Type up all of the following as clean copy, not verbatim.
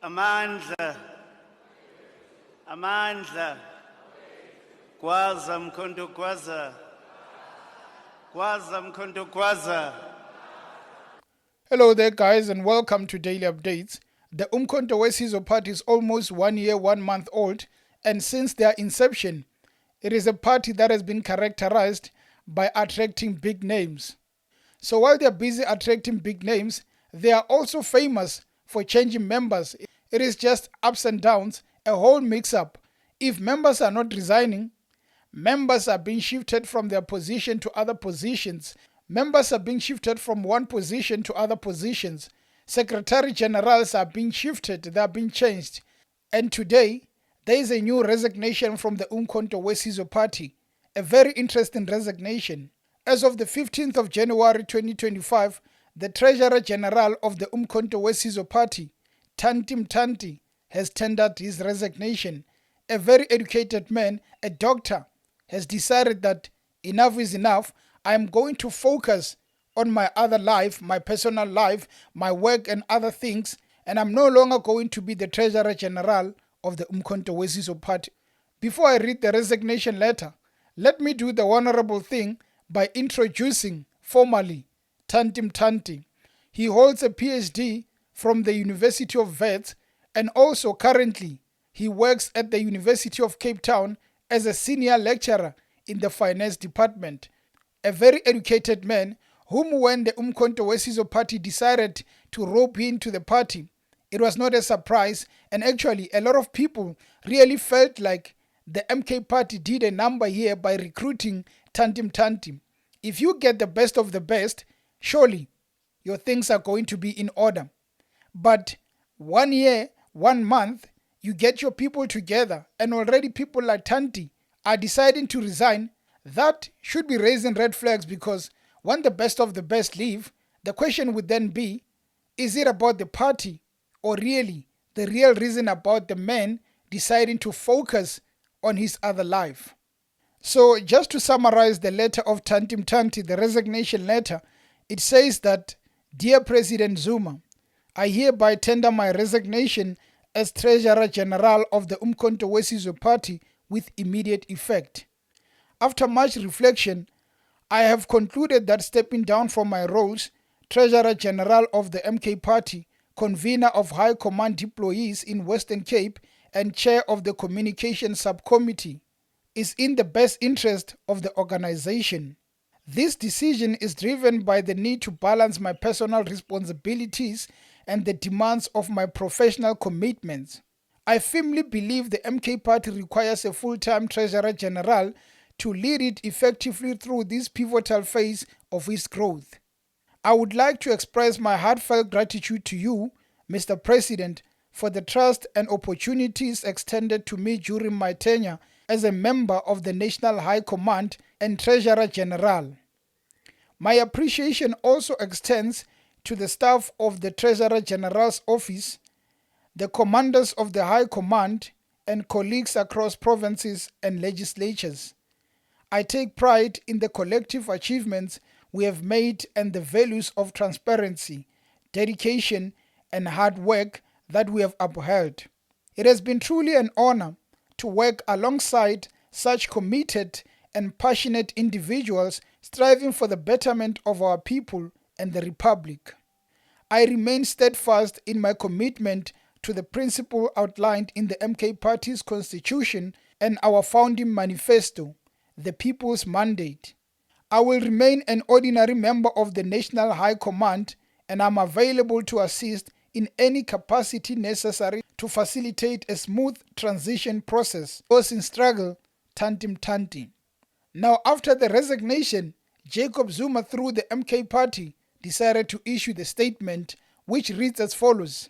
Amandla, Gwaza mkondo gwaza, Gwaza mkondo gwaza. Hello there guys and welcome to Daily Updates. The Umkhonto weSizwe Party is almost 1 year, 1 month old, and since their inception, it is a party that has been characterized by attracting big names. So while they are busy attracting big names, they are also famous for changing members. It is just ups and downs, a whole mix-up. If members are not resigning, members are being shifted from their position to other positions. Members are being shifted from one position to other positions. Secretary Generals are being shifted, they are being changed. And today, there is a new resignation from the Umkhonto weSizwe Party. A very interesting resignation. As of the 15th of January 2025, the Treasurer General of the Umkhonto weSizwe Party, Mthanti, has tendered his resignation. A very educated man, a doctor, has decided that enough is enough. I am going to focus on my other life, my personal life, my work and other things, and I'm no longer going to be the Treasurer General of the Umkhonto weSizwe Party. Before I read the resignation letter, let me do the honorable thing by introducing formally Mthanti. He holds a PhD from the University of Wits, and also currently he works at the University of Cape Town as a senior lecturer in the finance department. A very educated man whom, when the Umkhonto weSizwe Party decided to rope into the party, it was not a surprise, and actually a lot of people really felt like the MK party did a number here by recruiting Mthanti. If you get the best of the best, surely your things are going to be in order. But 1 year, 1 month, you get your people together and already people like Tanti are deciding to resign. That should be raising red flags, because when the best of the best leave, the question would then be, is it about the party or really the real reason about the man deciding to focus on his other life? So just to summarize the letter of Mthanti, the resignation letter, it says that, Dear President Zuma, I hereby tender my resignation as Treasurer General of the Umkhonto weSizwe Party with immediate effect. After much reflection, I have concluded that stepping down from my roles, Treasurer General of the MK Party, convener of High Command Deployees in Western Cape, and chair of the Communication Subcommittee, is in the best interest of the organization. This decision is driven by the need to balance my personal responsibilities and the demands of my professional commitments. I firmly believe the MK Party requires a full-time Treasurer General to lead it effectively through this pivotal phase of its growth. I would like to express my heartfelt gratitude to you, Mr. President, for the trust and opportunities extended to me during my tenure as a member of the National High Command and Treasurer General. My appreciation also extends to the staff of the Treasurer General's office, the commanders of the High Command, and colleagues across provinces and legislatures. I take pride in the collective achievements we have made and the values of transparency, dedication, and hard work that we have upheld. It has been truly an honor to work alongside such committed and passionate individuals striving for the betterment of our people and the Republic. I remain steadfast in my commitment to the principle outlined in the MK Party's constitution and our founding manifesto, the People's Mandate. I will remain an ordinary member of the National High Command, and I'm available to assist in any capacity necessary to facilitate a smooth transition process. Those in struggle, Mthanti. Now, after the resignation, Jacob Zuma, through the MK Party, decided to issue the statement, which reads as follows.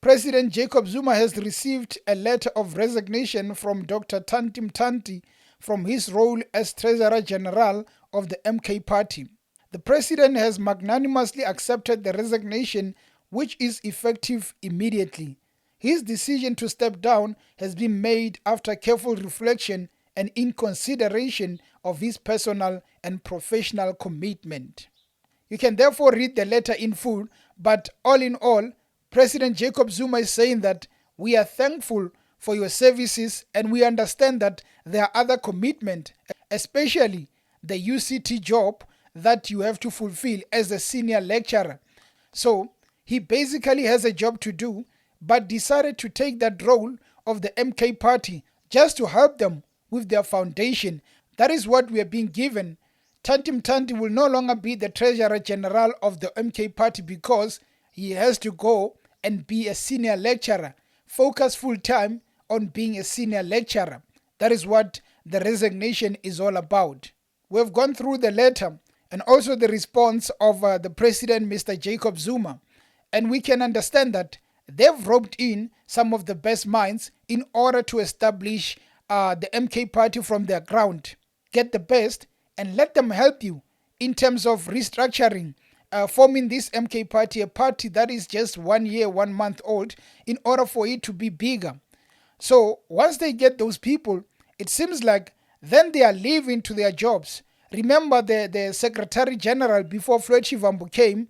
President Jacob Zuma has received a letter of resignation from Dr. Mthanti from his role as Treasurer General of the MK Party. The President has magnanimously accepted the resignation, which is effective immediately. His decision to step down has been made after careful reflection and in consideration of his personal and professional commitment. You can therefore read the letter in full, but all in all, President Jacob Zuma is saying that we are thankful for your services and we understand that there are other commitments, especially the UCT job that you have to fulfill as a senior lecturer. So he basically has a job to do, but decided to take that role of the MK party just to help them with their foundation. That is what we are being given. Mthanti will no longer be the Treasurer General of the MK party because he has to go and be a senior lecturer, focus full time on being a senior lecturer. That is what the resignation is all about. We have gone through the letter and also the response of the President, Mr. Jacob Zuma, and we can understand that they've roped in some of the best minds in order to establish the MK party from their ground. Get the best and let them help you in terms of restructuring, forming this MK party, a party that is just 1 year, 1 month old, in order for it to be bigger. So once they get those people, it seems like then they are leaving to their jobs. Remember the Secretary General before Floyd Shivambu came,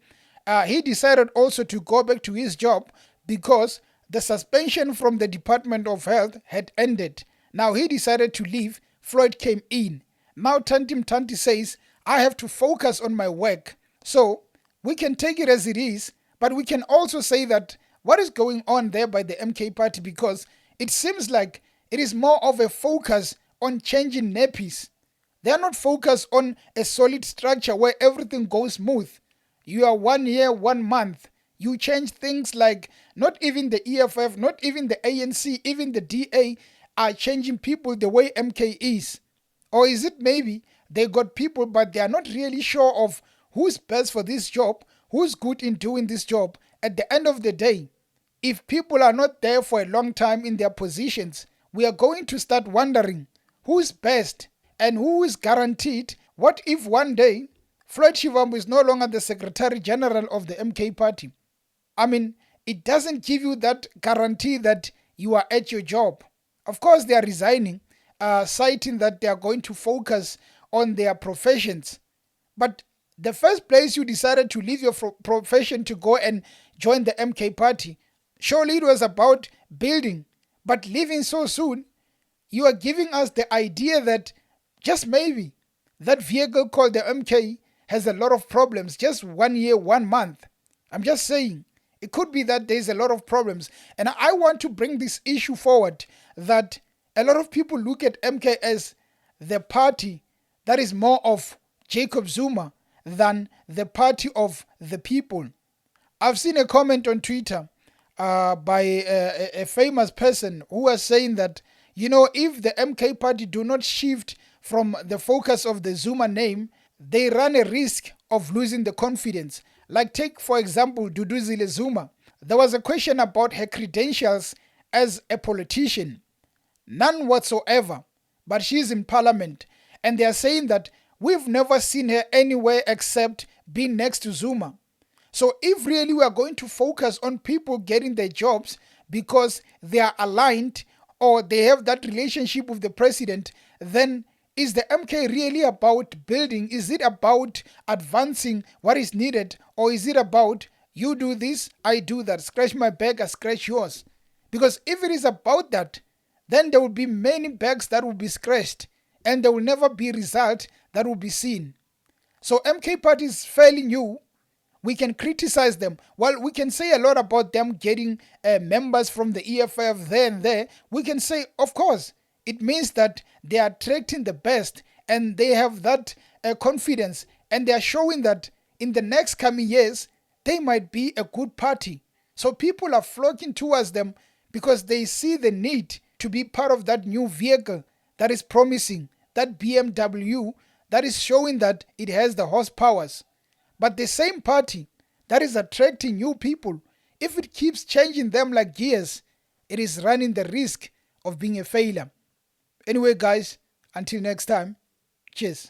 he decided also to go back to his job because the suspension from the Department of Health had ended. Now he decided to leave. Floyd came in. Now Mthanti says, I have to focus on my work. So we can take it as it is, but we can also say that what is going on there by the MK party, because it seems like it is more of a focus on changing nappies. They are not focused on a solid structure where everything goes smooth. You are 1 year, 1 month. You change things like not even the EFF, not even the ANC, even the DA are changing people the way MK is. Or is it maybe they got people but they are not really sure of who's best for this job, who's good in doing this job. At the end of the day, if people are not there for a long time in their positions, we are going to start wondering who's best and who is guaranteed. What if one day Floyd Shivambu is no longer the Secretary General of the MK party? I mean, it doesn't give you that guarantee that you are at your job. Of course, they are resigning, citing that they are going to focus on their professions. But the first place you decided to leave your profession to go and join the MK party, surely it was about building. But leaving so soon, you are giving us the idea that just maybe that vehicle called the MK has a lot of problems. Just 1 year, 1 month. I'm just saying, it could be that there's a lot of problems. And I want to bring this issue forward, that a lot of people look at MK as the party that is more of Jacob Zuma than the party of the people. I've seen a comment on Twitter by a famous person who was saying that, if the MK party do not shift from the focus of the Zuma name, they run a risk of losing the confidence. Like take, for example, Duduzile Zuma. There was a question about her credentials as a politician. None whatsoever. But she's in parliament. And they are saying that we've never seen her anywhere except being next to Zuma. So if really we are going to focus on people getting their jobs because they are aligned or they have that relationship with the president, then is the MK really about building? Is it about advancing what is needed? Or is it about you do this, I do that, scratch my back, I scratch yours? Because if it is about that, then there will be many backs that will be scratched and there will never be result that will be seen. So MK party is failing new. We can criticize them. Well, we can say a lot about them getting members from the EFF there and there. We can say, of course, it means that they are attracting the best and they have that confidence and they are showing that in the next coming years, they might be a good party. So people are flocking towards them because they see the need to be part of that new vehicle that is promising, that BMW that is showing that it has the horsepowers. But the same party that is attracting new people, if it keeps changing them like gears, it is running the risk of being a failure. Anyway, guys, until next time, cheers.